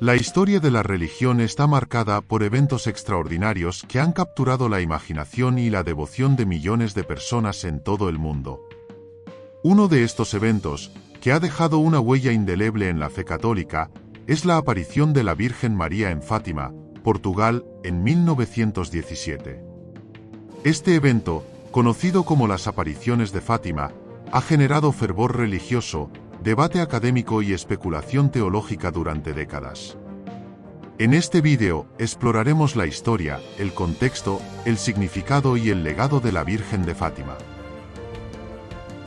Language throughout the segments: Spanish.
La historia de la religión está marcada por eventos extraordinarios que han capturado la imaginación y la devoción de millones de personas en todo el mundo. Uno de estos eventos, que ha dejado una huella indeleble en la fe católica, es la aparición de la Virgen María en Fátima, Portugal, en 1917. Este evento, conocido como las apariciones de Fátima, ha generado fervor religioso, debate académico y especulación teológica durante décadas. En este vídeo, exploraremos la historia, el contexto, el significado y el legado de la Virgen de Fátima.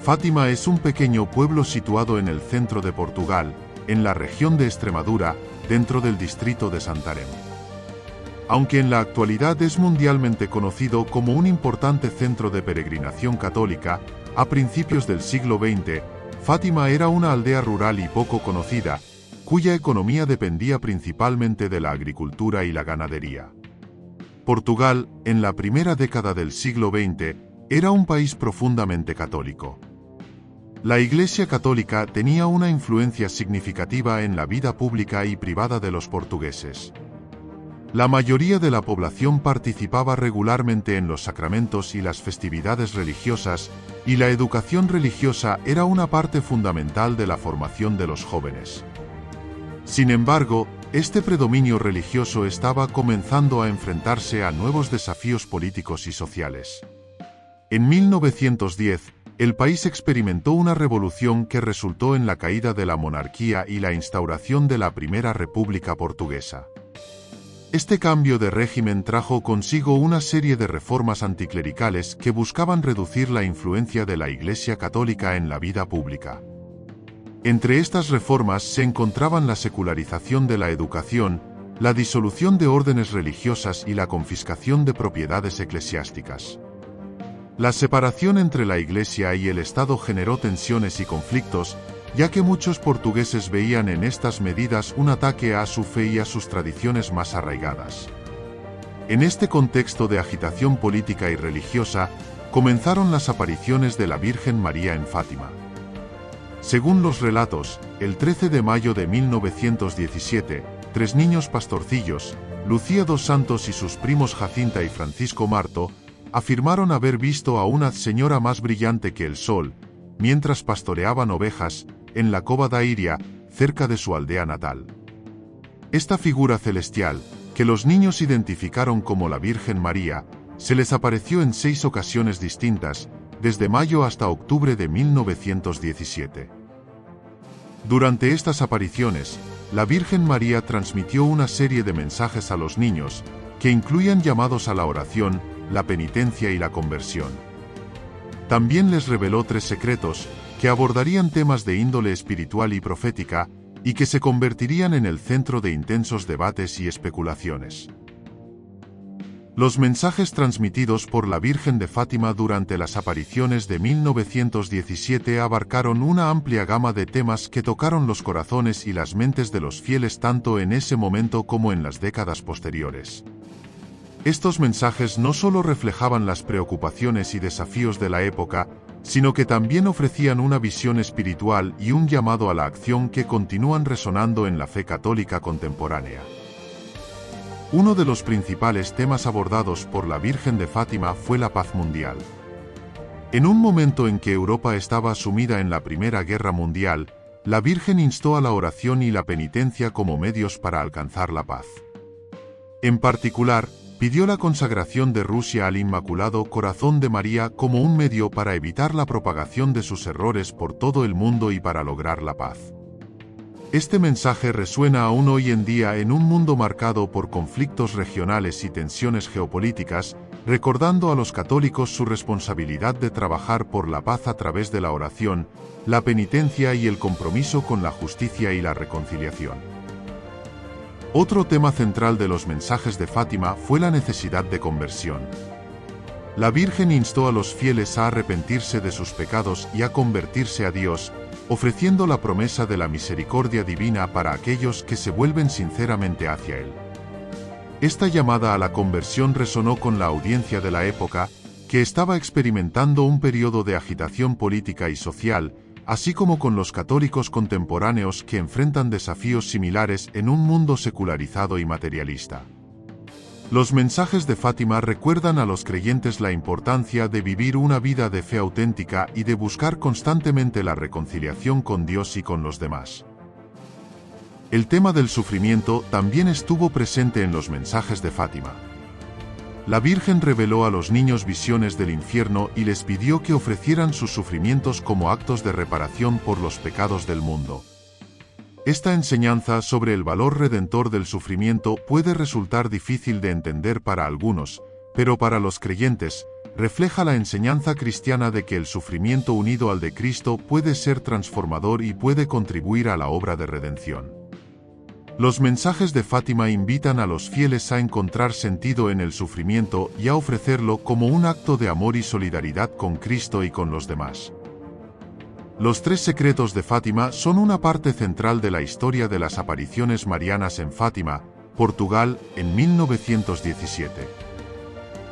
Fátima es un pequeño pueblo situado en el centro de Portugal, en la región de Extremadura, dentro del distrito de Santarém. Aunque en la actualidad es mundialmente conocido como un importante centro de peregrinación católica, a principios del siglo XX, Fátima era una aldea rural y poco conocida, cuya economía dependía principalmente de la agricultura y la ganadería. Portugal, en la primera década del siglo XX, era un país profundamente católico. La Iglesia Católica tenía una influencia significativa en la vida pública y privada de los portugueses. La mayoría de la población participaba regularmente en los sacramentos y las festividades religiosas, y la educación religiosa era una parte fundamental de la formación de los jóvenes. Sin embargo, este predominio religioso estaba comenzando a enfrentarse a nuevos desafíos políticos y sociales. En 1910, el país experimentó una revolución que resultó en la caída de la monarquía y la instauración de la Primera República Portuguesa. Este cambio de régimen trajo consigo una serie de reformas anticlericales que buscaban reducir la influencia de la Iglesia Católica en la vida pública. Entre estas reformas se encontraban la secularización de la educación, la disolución de órdenes religiosas y la confiscación de propiedades eclesiásticas. La separación entre la Iglesia y el Estado generó tensiones y conflictos, ya que muchos portugueses veían en estas medidas un ataque a su fe y a sus tradiciones más arraigadas. En este contexto de agitación política y religiosa, comenzaron las apariciones de la Virgen María en Fátima. Según los relatos, el 13 de mayo de 1917, 3 niños pastorcillos, Lucía dos Santos y sus primos Jacinta y Francisco Marto, afirmaron haber visto a una señora más brillante que el sol, mientras pastoreaban ovejas, en la Cova da Iria, cerca de su aldea natal. Esta figura celestial, que los niños identificaron como la Virgen María, se les apareció en 6 ocasiones distintas, desde mayo hasta octubre de 1917. Durante estas apariciones, la Virgen María transmitió una serie de mensajes a los niños, que incluían llamados a la oración, la penitencia y la conversión. También les reveló 3 secretos, que abordarían temas de índole espiritual y profética, y que se convertirían en el centro de intensos debates y especulaciones. Los mensajes transmitidos por la Virgen de Fátima durante las apariciones de 1917 abarcaron una amplia gama de temas que tocaron los corazones y las mentes de los fieles tanto en ese momento como en las décadas posteriores. Estos mensajes no solo reflejaban las preocupaciones y desafíos de la época, sino que también ofrecían una visión espiritual y un llamado a la acción que continúan resonando en la fe católica contemporánea. Uno de los principales temas abordados por la Virgen de Fátima fue la paz mundial. En un momento en que Europa estaba sumida en la Primera Guerra Mundial, la Virgen instó a la oración y la penitencia como medios para alcanzar la paz. En particular, pidió la consagración de Rusia al Inmaculado Corazón de María como un medio para evitar la propagación de sus errores por todo el mundo y para lograr la paz. Este mensaje resuena aún hoy en día en un mundo marcado por conflictos regionales y tensiones geopolíticas, recordando a los católicos su responsabilidad de trabajar por la paz a través de la oración, la penitencia y el compromiso con la justicia y la reconciliación. Otro tema central de los mensajes de Fátima fue la necesidad de conversión. La Virgen instó a los fieles a arrepentirse de sus pecados y a convertirse a Dios, ofreciendo la promesa de la misericordia divina para aquellos que se vuelven sinceramente hacia Él. Esta llamada a la conversión resonó con la audiencia de la época, que estaba experimentando un periodo de agitación política y social, así como con los católicos contemporáneos que enfrentan desafíos similares en un mundo secularizado y materialista. Los mensajes de Fátima recuerdan a los creyentes la importancia de vivir una vida de fe auténtica y de buscar constantemente la reconciliación con Dios y con los demás. El tema del sufrimiento también estuvo presente en los mensajes de Fátima. La Virgen reveló a los niños visiones del infierno y les pidió que ofrecieran sus sufrimientos como actos de reparación por los pecados del mundo. Esta enseñanza sobre el valor redentor del sufrimiento puede resultar difícil de entender para algunos, pero para los creyentes, refleja la enseñanza cristiana de que el sufrimiento unido al de Cristo puede ser transformador y puede contribuir a la obra de redención. Los mensajes de Fátima invitan a los fieles a encontrar sentido en el sufrimiento y a ofrecerlo como un acto de amor y solidaridad con Cristo y con los demás. Los 3 secretos de Fátima son una parte central de la historia de las apariciones marianas en Fátima, Portugal, en 1917.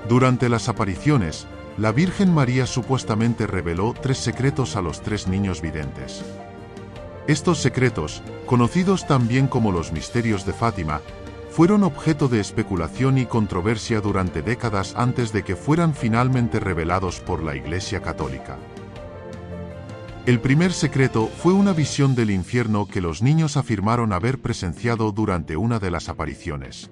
Durante las apariciones, la Virgen María supuestamente reveló 3 secretos a los 3 niños videntes. Estos secretos, conocidos también como los misterios de Fátima, fueron objeto de especulación y controversia durante décadas antes de que fueran finalmente revelados por la Iglesia Católica. El primer secreto fue una visión del infierno que los niños afirmaron haber presenciado durante una de las apariciones.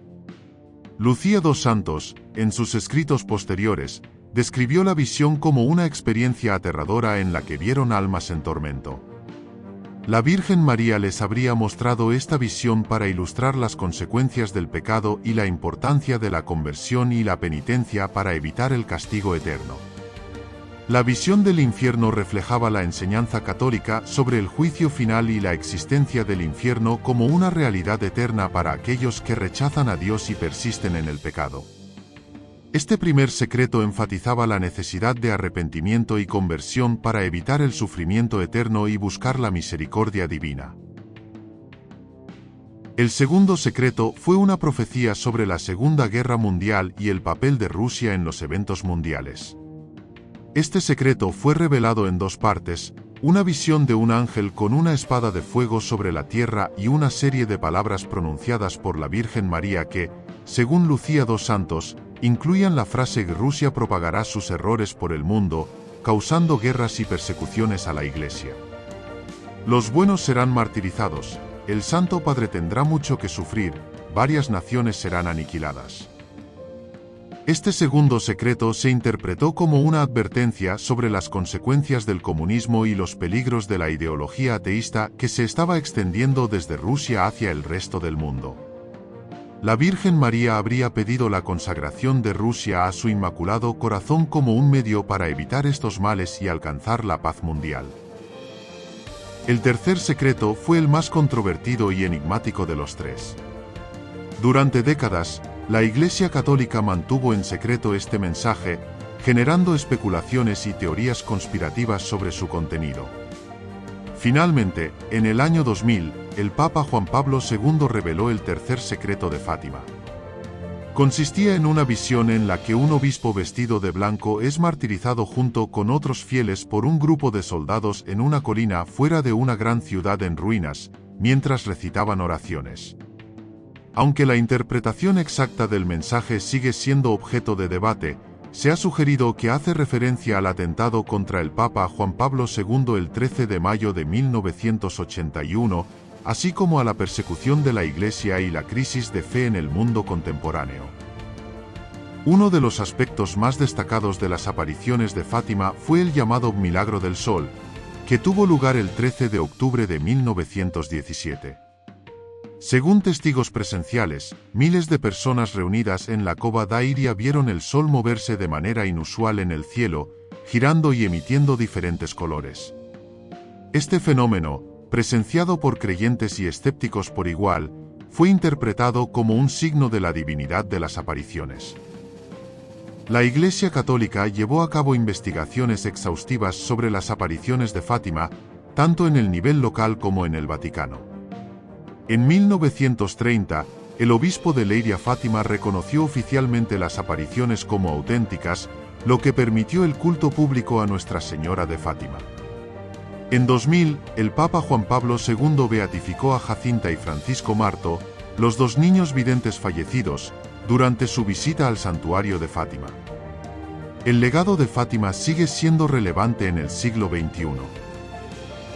Lucía dos Santos, en sus escritos posteriores, describió la visión como una experiencia aterradora en la que vieron almas en tormento. La Virgen María les habría mostrado esta visión para ilustrar las consecuencias del pecado y la importancia de la conversión y la penitencia para evitar el castigo eterno. La visión del infierno reflejaba la enseñanza católica sobre el juicio final y la existencia del infierno como una realidad eterna para aquellos que rechazan a Dios y persisten en el pecado. Este primer secreto enfatizaba la necesidad de arrepentimiento y conversión para evitar el sufrimiento eterno y buscar la misericordia divina. El segundo secreto fue una profecía sobre la Segunda Guerra Mundial y el papel de Rusia en los eventos mundiales. Este secreto fue revelado en 2 partes, una visión de un ángel con una espada de fuego sobre la tierra y una serie de palabras pronunciadas por la Virgen María que, según Lucía dos Santos, incluían la frase Rusia propagará sus errores por el mundo, causando guerras y persecuciones a la Iglesia. Los buenos serán martirizados, el Santo Padre tendrá mucho que sufrir, varias naciones serán aniquiladas. Este segundo secreto se interpretó como una advertencia sobre las consecuencias del comunismo y los peligros de la ideología ateísta que se estaba extendiendo desde Rusia hacia el resto del mundo. La Virgen María habría pedido la consagración de Rusia a su Inmaculado Corazón como un medio para evitar estos males y alcanzar la paz mundial. El tercer secreto fue el más controvertido y enigmático de los 3. Durante décadas, la Iglesia Católica mantuvo en secreto este mensaje, generando especulaciones y teorías conspirativas sobre su contenido. Finalmente, en el año 2000, el Papa Juan Pablo II reveló el tercer secreto de Fátima. Consistía en una visión en la que un obispo vestido de blanco es martirizado junto con otros fieles por un grupo de soldados en una colina fuera de una gran ciudad en ruinas, mientras recitaban oraciones. Aunque la interpretación exacta del mensaje sigue siendo objeto de debate, se ha sugerido que hace referencia al atentado contra el Papa Juan Pablo II el 13 de mayo de 1981, así como a la persecución de la Iglesia y la crisis de fe en el mundo contemporáneo. Uno de los aspectos más destacados de las apariciones de Fátima fue el llamado Milagro del Sol, que tuvo lugar el 13 de octubre de 1917. Según testigos presenciales, miles de personas reunidas en la Cova da Iria vieron el sol moverse de manera inusual en el cielo, girando y emitiendo diferentes colores. Este fenómeno, presenciado por creyentes y escépticos por igual, fue interpretado como un signo de la divinidad de las apariciones. La Iglesia Católica llevó a cabo investigaciones exhaustivas sobre las apariciones de Fátima, tanto en el nivel local como en el Vaticano. En 1930, el obispo de Leiria Fátima reconoció oficialmente las apariciones como auténticas, lo que permitió el culto público a Nuestra Señora de Fátima. En 2000, el Papa Juan Pablo II beatificó a Jacinta y Francisco Marto, los dos niños videntes fallecidos, durante su visita al santuario de Fátima. El legado de Fátima sigue siendo relevante en el siglo XXI.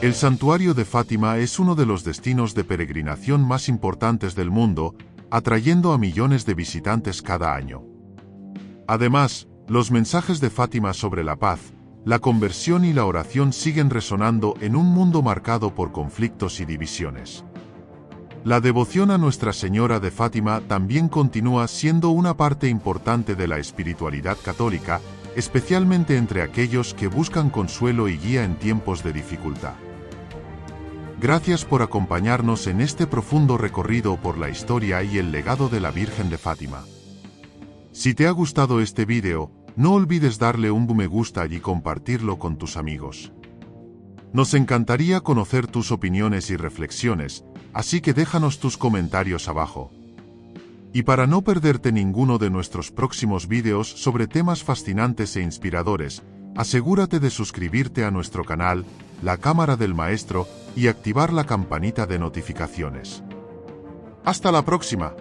El santuario de Fátima es uno de los destinos de peregrinación más importantes del mundo, atrayendo a millones de visitantes cada año. Además, los mensajes de Fátima sobre la paz, la conversión y la oración siguen resonando en un mundo marcado por conflictos y divisiones. La devoción a Nuestra Señora de Fátima también continúa siendo una parte importante de la espiritualidad católica, especialmente entre aquellos que buscan consuelo y guía en tiempos de dificultad. Gracias por acompañarnos en este profundo recorrido por la historia y el legado de la Virgen de Fátima. Si te ha gustado este vídeo, no olvides darle un me gusta y compartirlo con tus amigos. Nos encantaría conocer tus opiniones y reflexiones, así que déjanos tus comentarios abajo. Y para no perderte ninguno de nuestros próximos vídeos sobre temas fascinantes e inspiradores, asegúrate de suscribirte a nuestro canal, La Cámara del Maestro, y activar la campanita de notificaciones. ¡Hasta la próxima!